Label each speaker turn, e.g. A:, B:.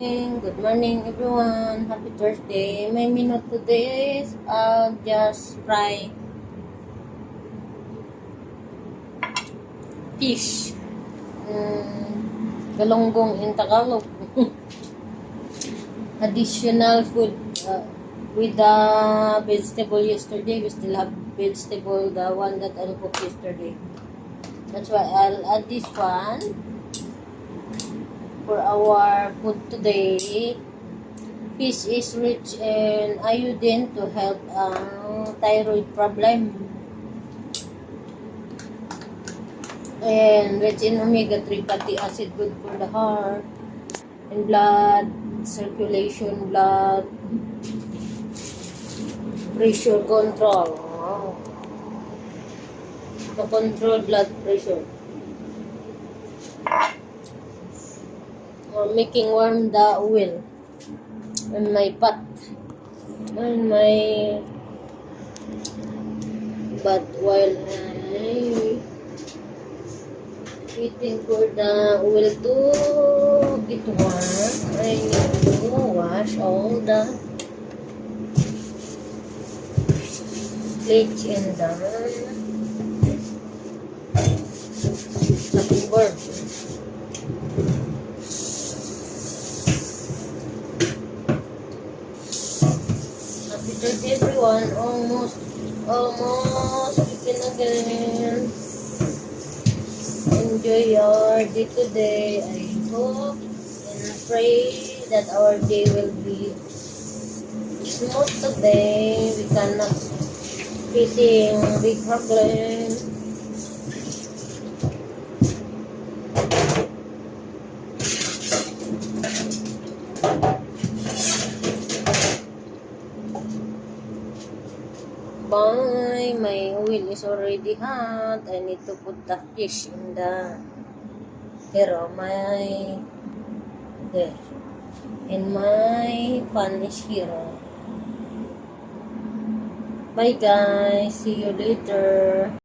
A: Good morning, everyone. Happy Thursday. My menu today is just fry fish. Galonggong in Tagalog. Additional food with the vegetable yesterday. We still have vegetable, the one that I cooked yesterday. That's why I'll add this one for our food today. Fish is rich in iodine to help thyroid problem, and rich in omega-3 fatty acid, good for the heart and blood circulation, blood pressure control. To control blood pressure, or making warm the oil in my pot, in my but while I waiting for the oil to get warm, I need to wash all the plates in the cutting board. Happy Thursday, everyone. Almost weekend again. Enjoy your day today. I hope and pray that our day will be smooth today. We cannot facing big problem. Bye. My oil is already hot. I need to put the fish in the here. There. And my pan is here. Bye guys. See you later.